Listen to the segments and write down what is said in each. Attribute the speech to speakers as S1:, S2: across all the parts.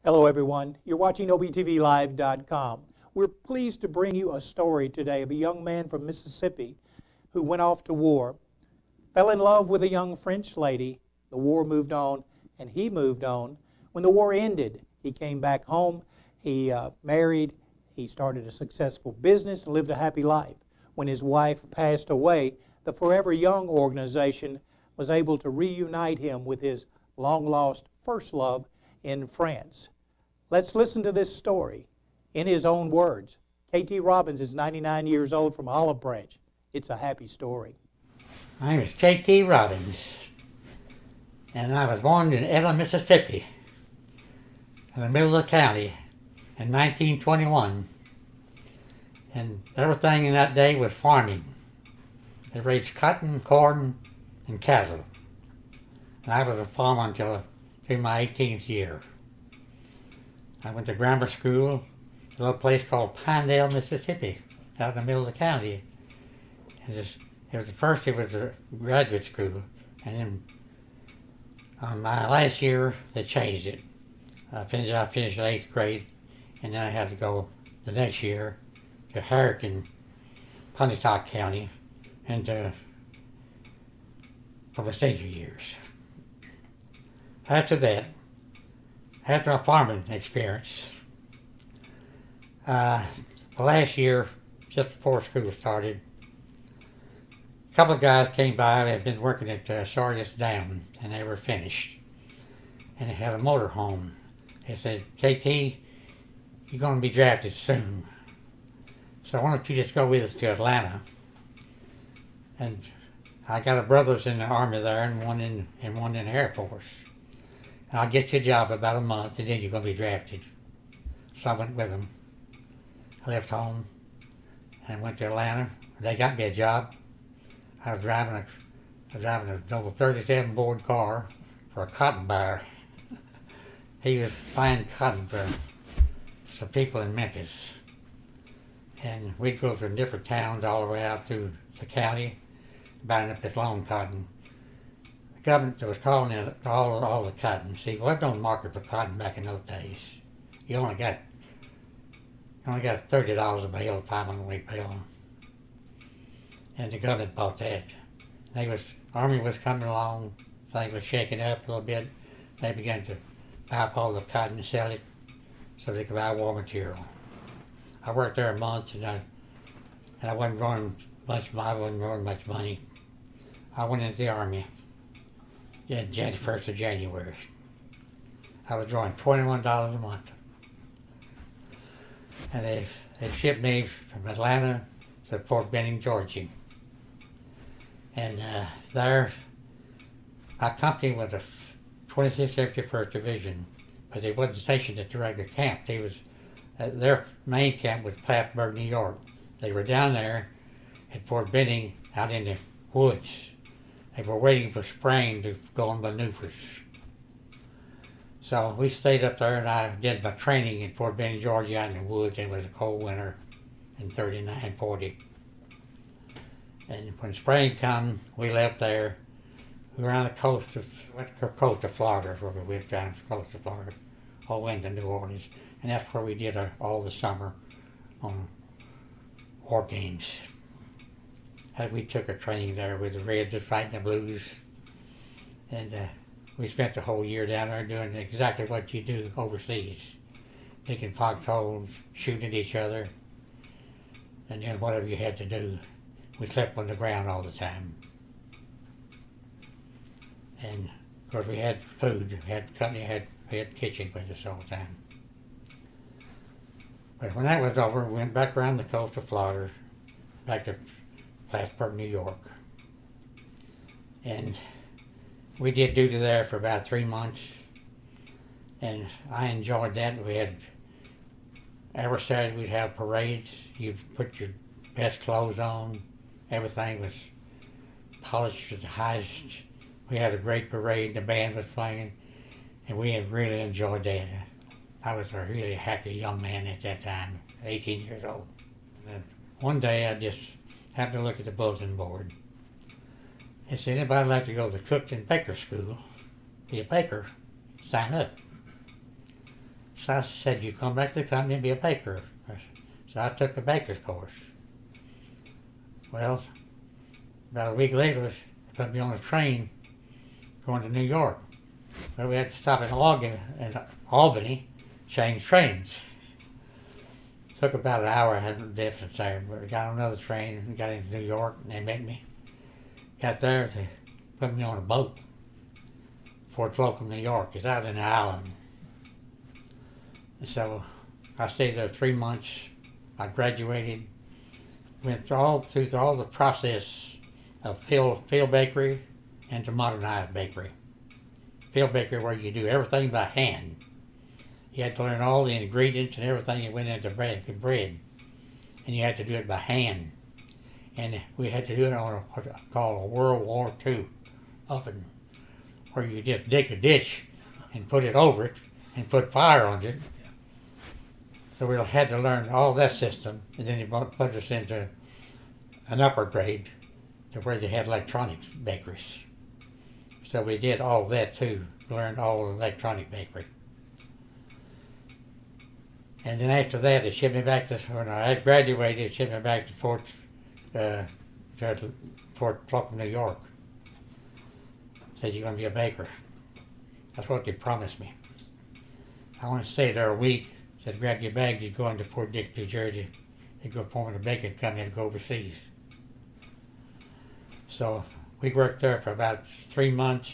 S1: Hello, everyone. You're watching OBTVLive.com. We're pleased to bring you a story today of a young man from Mississippi who went off to war, fell in love with a young French lady. The war moved on, and he moved on. When the war ended, he came back home. He married. He started a successful business and lived a happy life. When his wife passed away, the Forever Young organization was able to reunite him with his long-lost first love in France. Let's listen to this story in his own words. K.T. Robbins is 99 years old from Olive Branch. It's a happy story.
S2: My name is K.T. Robbins, and I was born in Ella, Mississippi, in the middle of the county in 1921. And everything in that day was farming. They raised cotton, corn, and cattle. And I was a farmer until through my 18th year. I went to grammar school, a little place called Pinedale, Mississippi, out in the middle of the county. And it was a graduate school, and then on my last year they changed it. I finished the 8th grade, and then I had to go the next year to Harrican, Pontotoc County, and for my senior years. After that, after my farming experience, the last year, just before school started, a couple of guys came by. They had been working at Sardis Dam, and they were finished. And they had a motor home. They said, "KT, you're going to be drafted soon. So why don't you just go with us to Atlanta?" And I got a brother's in the Army there, and one in the Air Force. And I'll get you a job about a month, and then you're going to be drafted. So I went with them. I left home and went to Atlanta. They got me a job. I was driving a old 37 Ford car for a cotton buyer. He was buying cotton for some people in Memphis. And we'd go from different towns all the way out through the county, buying up this long cotton. The government was calling in all the cotton. See, there was no market for cotton back in those days. You only got $30 a bale, 500-weight bale. And the government bought that. Army was coming along, things were shaking up a little bit. They began to buy up all the cotton and sell it so they could buy war material. I worked there a month, and I wasn't drawing much money. I went into the Army in 1st of January. I was drawing $21 a month. And they shipped me from Atlanta to Fort Benning, Georgia. And there, my company was the 26th 51st Division, but they wasn't stationed at the regular camp. Their main camp was Plattsburgh, New York. They were down there at Fort Benning, out in the woods. They were waiting for spring to go on maneuvers. So we stayed up there, and I did my training in Fort Benning, Georgia, out in the woods. It was a cold winter in 39, 40. And when spring come, we left there. We were on the coast of Florida, where we went down the coast of Florida, all the way into New Orleans. And that's where we did all the summer on war games. And we took a training there with the Reds and fighting the Blues. And we spent the whole year down there doing exactly what you do overseas. Picking foxholes, shooting at each other, and then whatever you had to do. We slept on the ground all the time. And of course we had food, we had kitchen with us all the time. But when that was over, we went back around the coast of Florida, back to Plattsburgh, New York. And we did duty there for about 3 months, and I enjoyed that. We had, every Saturday we'd have parades. You'd put your best clothes on. Everything was polished to the highest. We had a great parade, the band was playing, and we had really enjoyed that. I was a really happy young man at that time, 18 years old. And then one day I just happened to look at the bulletin board. It said, "Anybody like to go to the cook and baker school, be a baker, sign up." So I said, you come back to the company and be a baker. So I took the baker's course. Well, about a week later, they put me on a train going to New York. Well, we had to stop in Albany, change trains. Took about an hour, had a difference there, but we got on another train and got into New York, and they met me. Got there, they put me on a boat. Fort Slocum, New York. It's out in the island. And so I stayed there 3 months. I graduated, went through all the process of field bakery and to modernized bakery. Field bakery where you do everything by hand. You had to learn all the ingredients and everything that went into bread, and you had to do it by hand. And we had to do it on what's called a World War II oven, where you just dig a ditch and put it over it and put fire on it. So we had to learn all that system, and then they put us into an upper grade to where they had electronics bakeries. So we did all that too, learned all electronic bakery. And then after that, they shipped me back to, when I had graduated, they shipped me back to Fort Slocum, New York. Said, you're going to be a baker. That's what they promised me. I want to stay there a week. Said, grab your bags, you're going to Fort Dix, New Jersey. They go form a baking company to go overseas. So we worked there for about 3 months,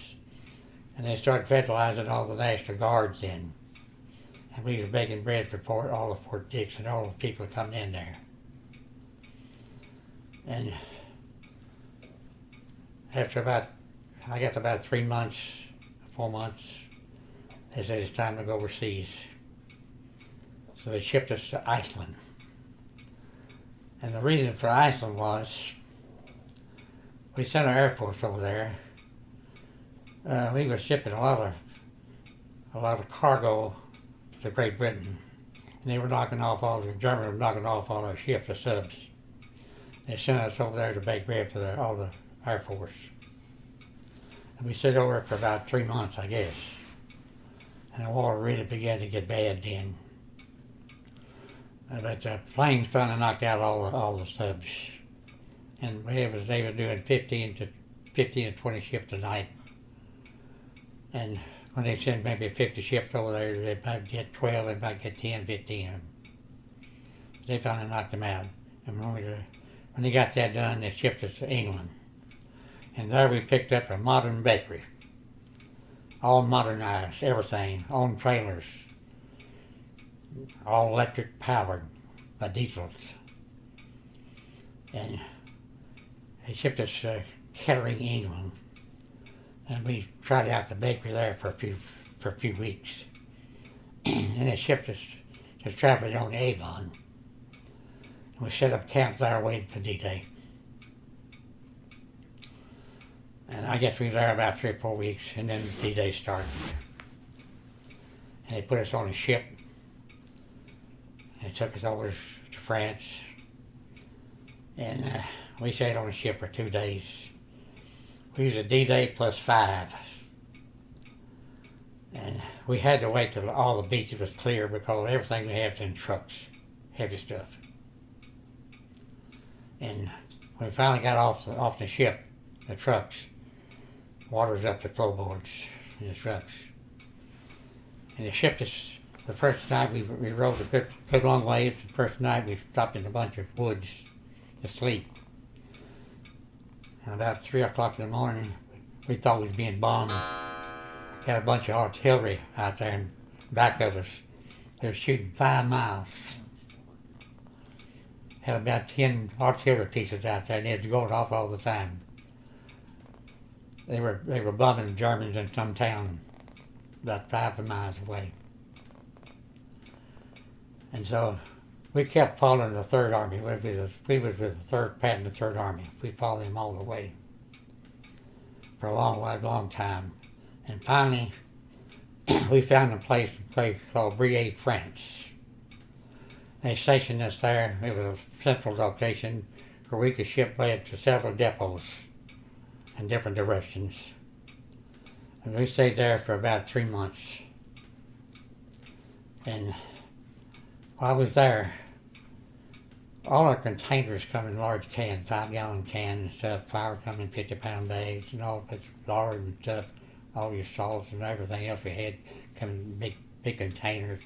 S2: and they started federalizing all the National Guards in. And we were baking bread for all of Fort Dix and all the people coming in there. And after I got about 3 months, 4 months, they said it's time to go overseas. So they shipped us to Iceland. And the reason for Iceland was we sent our Air Force over there. We were shipping a lot of cargo to Great Britain. And they were the Germans were knocking off all our ships, the subs. They sent us over there to bake bread for all the Air Force. And we stayed over for about 3 months, I guess. And the war really began to get bad then. But the planes finally knocked out all the subs. And they were doing 15 to 20 ships a night. And when they send maybe 50 ships over there, they might get 12, they might get 10, 15 of them. They finally knocked them out. And when they got that done, they shipped us to England. And there we picked up a modern bakery. All modernized, everything, on trailers. All electric powered by diesels. And they shipped us to Kettering, England. And we tried out the bakery there for a few weeks. And they shipped us to Trafford on the Avon. And we set up camp there waiting for D-Day. And I guess we were there about 3 or 4 weeks, and then D-Day started. And they put us on a ship. They took us over to France. And we stayed on the ship for 2 days. We was a D-Day plus 5. And we had to wait till all the beaches was clear because everything we had was in trucks, heavy stuff. And when we finally got off the ship, the trucks, water was up to floorboards in the trucks. And they shipped us, the first night we rode a good long ways. The first night we stopped in a bunch of woods to sleep. And about 3 o'clock in the morning, we thought we was being bombed. Got a bunch of artillery out there in back of us. They were shooting 5 miles. Had about 10 artillery pieces out there, and they was going off all the time. They were bombing the Germans in some town about 5 miles away. And so we kept following the Third Army. We was with the 3rd Patton, the Third Army. We followed them all the way for a long time. And finally, we found a place called Briey, France. They stationed us there. It was a central location where we could ship bread to several depots in different directions. And we stayed there for about 3 months. And while I was there, all our containers come in large cans, 5-gallon cans and stuff. Flour come in 50-pound bags and all this lard and stuff. All your salts and everything else we had come in big containers.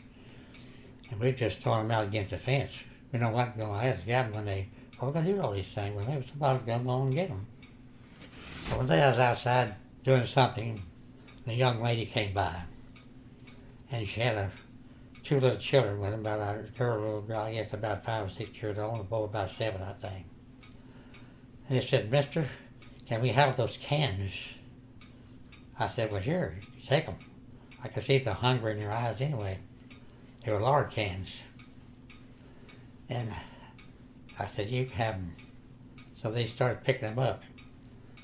S2: And we just throwing them out against the fence. We know what going to ask them one day, what are we going to do with all these things? Well, maybe somebody's going to go and get them. So one day I was outside doing something, and a young lady came by. And she had two little children with them, about a girl, little girl, I guess about 5 or 6 years old, and a boy about 7, I think. And they said, "Mister, can we have those cans?" I said, "Well, sure, take them." I could see the hunger in your eyes anyway. They were lard cans. And I said, "You can have them." So they started picking them up.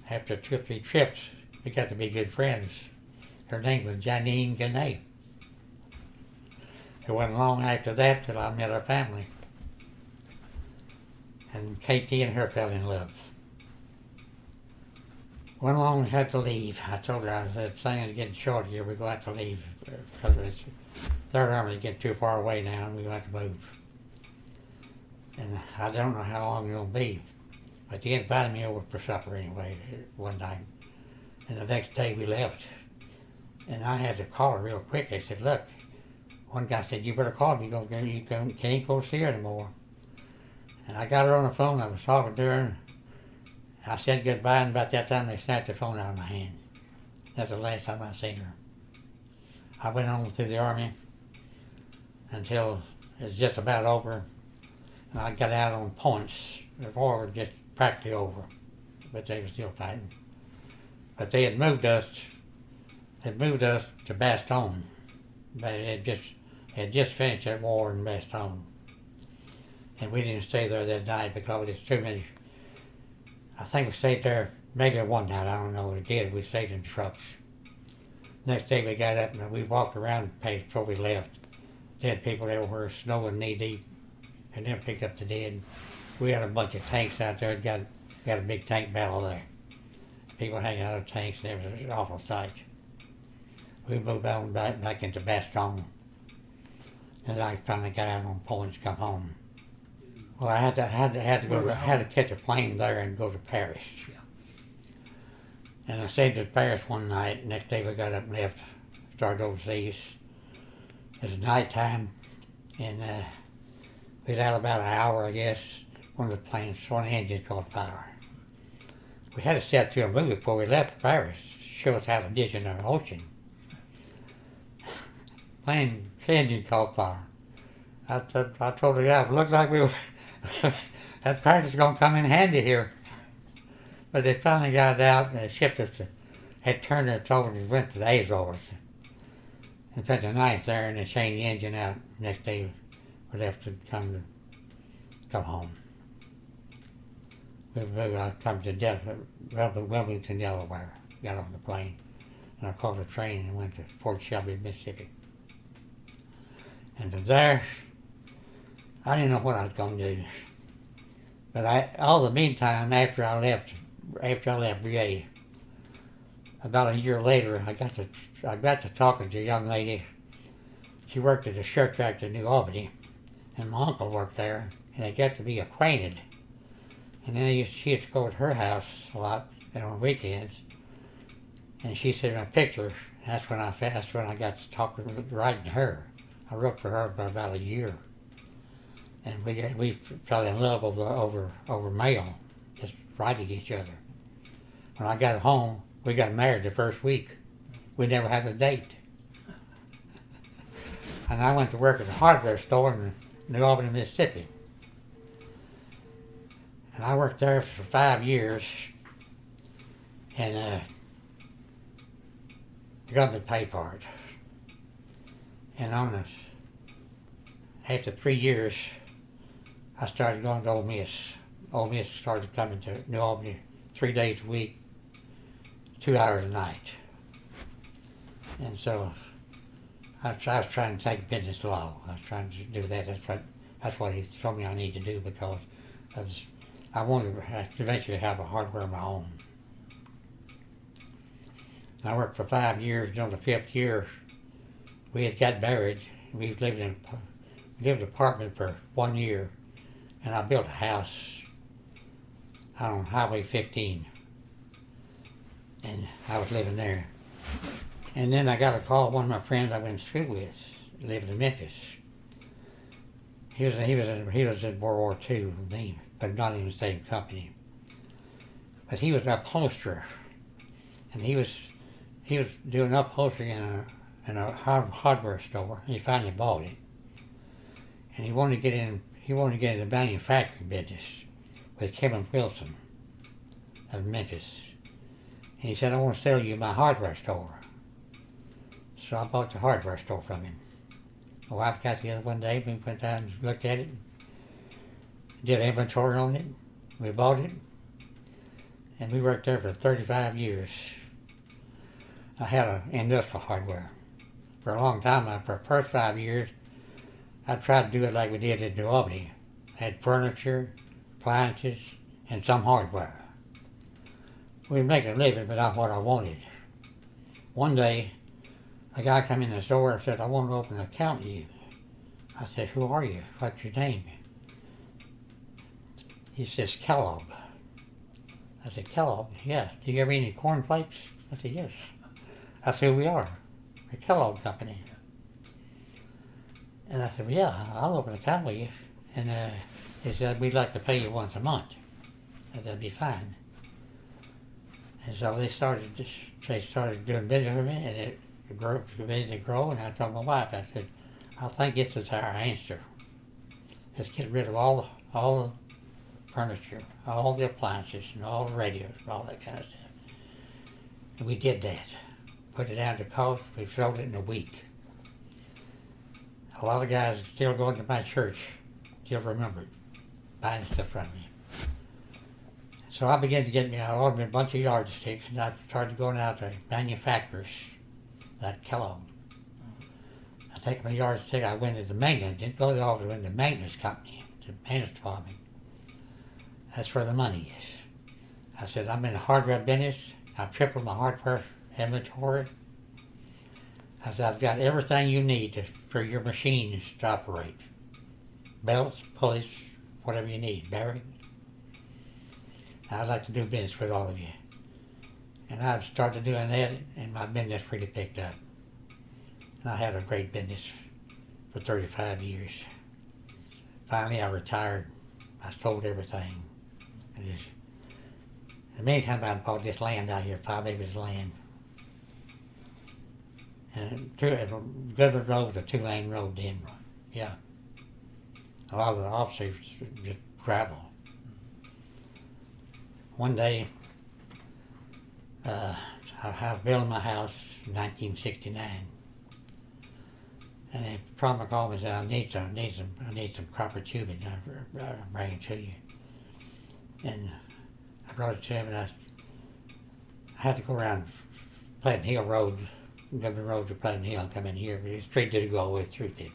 S2: After 2 or 3 trips, we got to be good friends. Her name was Janine Gannett. It wasn't long after that till I met her family. And KT and her fell in love. Went along and had to leave. I told her, I said, things are getting short here, we're going to have to leave. Because Third Army is getting too far away now and we're going to have to move. And I don't know how long it'll be. But they invited me over for supper anyway one night. And the next day we left. And I had to call her real quick. They said, "Look," one guy said, "You better call me. You can't go see her anymore." And I got her on the phone. I was talking to her. And I said goodbye, and about that time they snatched the phone out of my hand. That's the last time I seen her. I went on through the Army until it was just about over. And I got out on points. The war was just practically over, but they were still fighting. But they had moved us to Bastogne. But it had just finished that war in Bastogne. And we didn't stay there that night because there's too many. I think we stayed there maybe one night, I don't know what we did. We stayed in trucks. Next day we got up and we walked around the place before we left. Dead people everywhere, snowing knee deep, and then picked up the dead. We had a bunch of tanks out there, got a big tank battle there. People hanging out of tanks, and it was an awful sight. We moved on back into Bastogne. And I finally got out on points to come home. Well, I had to catch a plane there and go to Paris.
S3: Yeah.
S2: And I stayed in Paris one night. Next day we got up and left, started overseas. It was nighttime, and we was out about an hour, I guess. One of the planes, one of the engines caught fire. We had to set through a movie before we left Paris to show us how to ditch in the ocean. Plane engine caught fire. I told the guy, it looked like we were, that practice is going to come in handy here. But they finally got it out and they shipped us had turned us over and went to the Azores. And spent the night there and they changed the engine out. Next day we left to come home. We come to Wilmington, Delaware. Got off the plane. And I caught a train and went to Fort Shelby, Mississippi. And from there, I didn't know what I was going to do. But all the meantime, after I left VA, about a year later, I got to talking to a young lady. She worked at a shirt factory in New Albany, and my uncle worked there, and they got to be acquainted. And then she used to go to her house a lot on weekends, and she sent me a picture. And that's when I got to talking, writing to her. I wrote for her for about a year, and we fell in love over mail, just writing each other. When I got home, we got married the first week. We never had a date. And I went to work at a hardware store in New Albany, Mississippi. And I worked there for 5 years, and the government paid for it. And after 3 years, I started going to Ole Miss. Ole Miss started coming to New Albany 3 days a week, 2 hours a night. And so I was trying to take business law. I was trying to do that. That's what he told me I need to do because I wanted to eventually have a hardware of my own. And I worked for 5 years. On the 5th year, we had got married, We lived in an apartment for 1 year, and I built a house out on Highway 15, and I was living there. And then I got a call. One of my friends I went to school with lived in Memphis. He was in World War II with me, but not in the same company. But he was an upholsterer, and he was doing upholstery in a hardware store. He finally bought it, and he wanted to get in the manufacturing business with Kevin Wilson of Memphis. And he said, "I want to sell you my hardware store." So I bought the hardware store from him. My wife got together one day, we went down and looked at it, did inventory on it, we bought it, and we worked there for 35 years. I had an industrial hardware. For a long time, for the first 5 years, I tried to do it like we did in New Albany. I had furniture, appliances, and some hardware. We were making a living, but not what I wanted. One day, a guy came in the store and said, "I want to open an account with you." I said, "Who are you? What's your name?" He says, "Kellogg." I said, "Kellogg? Yeah. Do you ever eat any cornflakes?" I said, "Yes." I said, "Who we are? The Kellogg Company." And I said, "Well, yeah, I'll open an account with you." And he said, "We'd like to pay you once a month." I said, "That'd be fine." And so they started doing business with me, and it began to grow. And I told my wife, I said, "I think this is our answer. Let's get rid of all the furniture, all the appliances, and all the radios, and all that kind of stuff." And we did that. Put it down to cost. We sold it in a week. A lot of guys still going to my church, still remember it, buying stuff from me. So I began to I ordered me a bunch of yardsticks, and I started going out to manufacturers like Kellogg. I take my yardstick, I went to the maintenance, didn't go to the office, I went to the maintenance company, to the maintenance department. That's where the money is. I said, "I'm in the hardware business. I've tripled my hardware inventory." I said, "I've got everything you need for your machines to operate. Belts, pulleys, whatever you need, bearings. I'd like to do business with all of you." And I started doing that, and my business really picked up. And I had a great business for 35 years. Finally, I retired. I sold everything. In the meantime, I bought this land out here, 5 acres of land. And Goodman Road was a 2-lane road then. Yeah. A lot of the officers just gravel. One day, I was building my house in 1969. And the plumber called me and said, I need some copper tubing. I'll bring it to you. And I brought it to him, and I had to go around Pleasant Hill Road, Goodman Road to Pleasant Hill, and come in here, but the street didn't go all the way through there.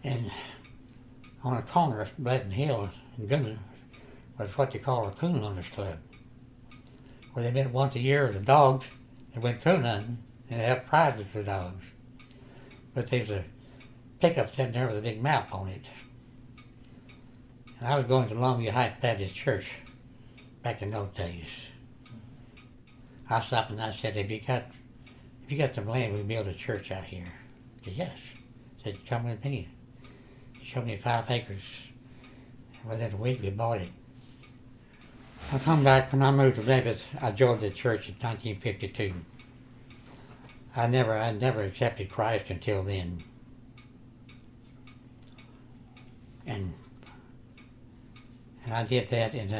S2: And on a corner of Pleasant Hill and Goodman was what they call a coon hunters club, where they met once a year with the dogs. They went coon hunting, and they have prizes for dogs. But there's a pickup sitting there with a big map on it. And I was going to Longview Heights Baptist Church back in those days. I stopped and I said, if you got some land, we can build a church out here. He said, yes. I said, come with me. He showed me 5 acres. And within a week, we bought it. I come back, when I moved to Memphis, I joined the church in 1952. I never accepted Christ until then. And I did that, and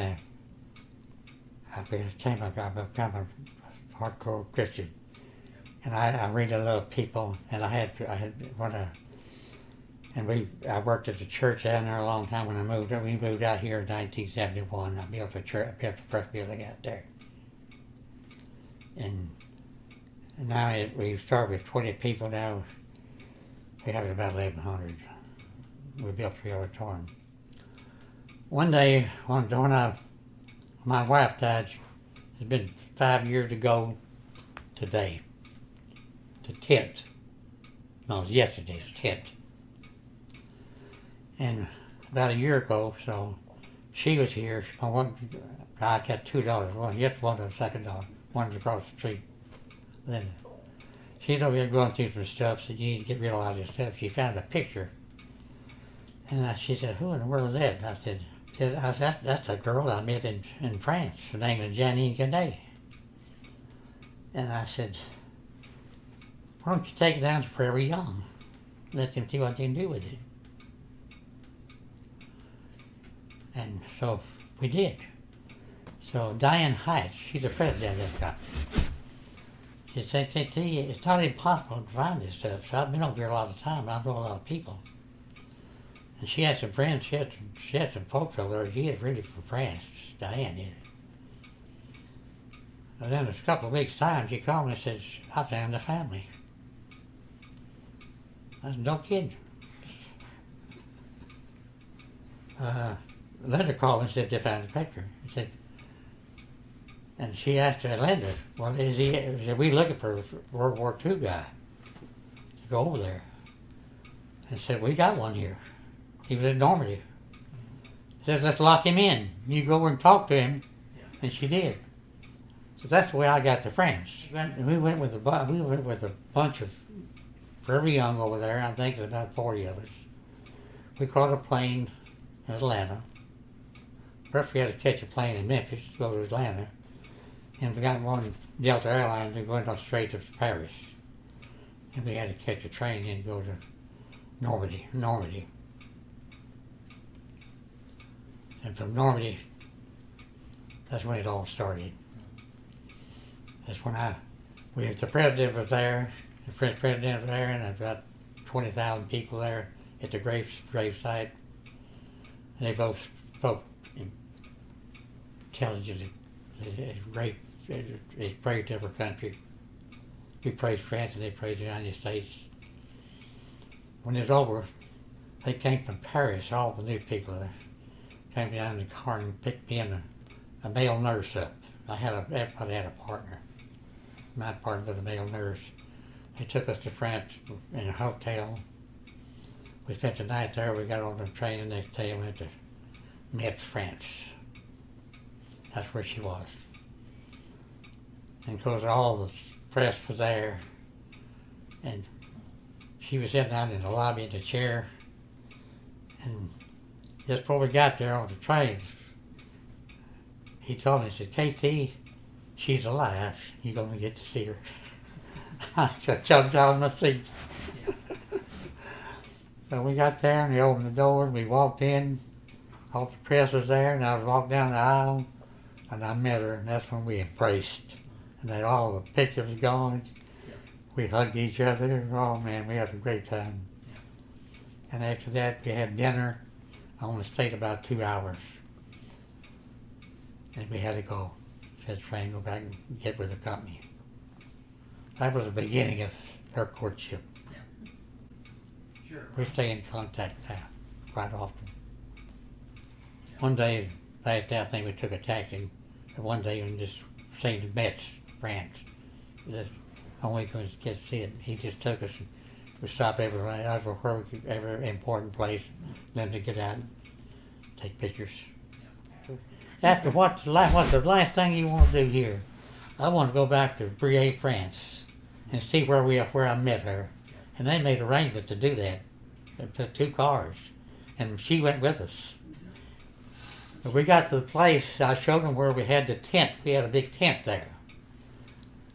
S2: I became a hardcore Christian. And I really love people, and I worked at the church down there a long time. When we moved out here in 1971. I built the church. I built the first building out there. And now we start with 20 people. Now we have about 1,100. We built 3 auditoriums. One day, when my wife died, it's been 5 years ago today, the 10th, No, yesterday's 10th. And about a year ago, so she was here. I got two daughters. One, one of the second daughter. One's across the street. Then she's over here going through some stuff, so you need to get rid of all this stuff. She found a picture. And she said, who in the world is that? And I said, that's a girl I met in France. Her name is Janine Canet. And I said, why don't you take it down to Prairie Young? Let them see what they can do with it. And so we did. So Diane Heights, she's the president of that company. She said, it's not impossible to find this stuff. So I've been over here a lot of time. I know a lot of people. And she had some friends. She had some folks over there. She is really from France. Diane is. And then a couple of weeks' time, she called me and said, I found the family. I said, no kidding. Linda called and said they found the picture. He said, and she asked her, Linda, well, are we looking for a World War II guy to go over there? And said, we got one here. He was in Normandy. He said, let's lock him in. You go over and talk to him. And she did. So that's the way I got to France. We went with a bunch of very young over there. I think there's about 40 of us. We caught a plane in Atlanta. First we had to catch a plane in Memphis to go to Atlanta. And we got one Delta Airlines and went on straight to Paris. And we had to catch a train and go to Normandy. And from Normandy, that's when it all started. That's when the president was there, the French president was there, and about 20,000 people there at the grave site. And they both spoke intelligently. They praised every country. We praised France and they praised the United States. When it was over, they came from Paris, all the news people there. Came down in the car and picked me and a male nurse up. Everybody had a partner. My partner was a male nurse. They took us to France in a hotel. We spent the night there. We got on the train the next day and went to Metz, France. That's where she was. And of course all the press was there. And she was sitting down in the lobby in the chair. And just before we got there on the train, he told me, he said, KT, she's alive. You're going to get to see her. I jumped out of my seat. So we got there and we opened the door and we walked in. All the press was there and I was walking down the aisle and I met her and that's when we embraced. And then all the pictures was gone. We hugged each other. Oh man, we had a great time. And after that we had dinner. I only stayed about 2 hours. And we had to go. Said train, go back and get with the company. That was the beginning of our courtship.
S3: Yeah. Sure.
S2: We stay in contact now, quite often. One day, last day, I think we took a taxi. And one day we just seen Metz, France. The only could get to see it. He just took us. We stopped every important place, then to get out and take pictures. After what's the last thing you want to do here? I want to go back to Briey, France, and see where I met her. And they made arrangements to do that. They took 2 cars, and she went with us. But we got to the place. I showed them where we had the tent. We had a big tent there,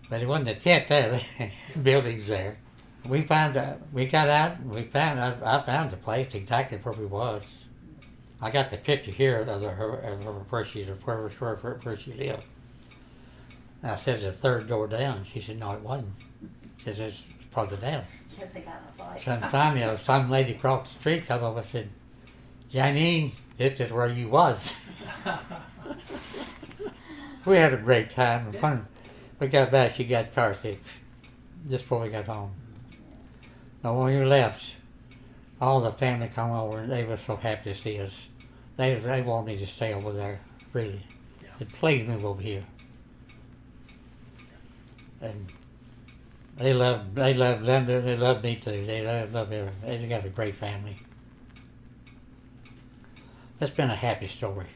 S2: but it wasn't a tent there. Buildings there. We got out. I found the place exactly where we was. I got the picture here of where she lived. I said, the third door down. She said, no, it wasn't. She said, it's farther down.
S4: They got a fight.
S2: So finally, some lady across the street come over and said, Janine, this is where you was. We had a great time and fun. We got back, she got car sick just before we got home. But when we left, all the family come over and they were so happy to see us. They wanted me to stay over there, really. It pleased me over here. And They love them. They love me too. Love everyone. They got a great family. That's been a happy story.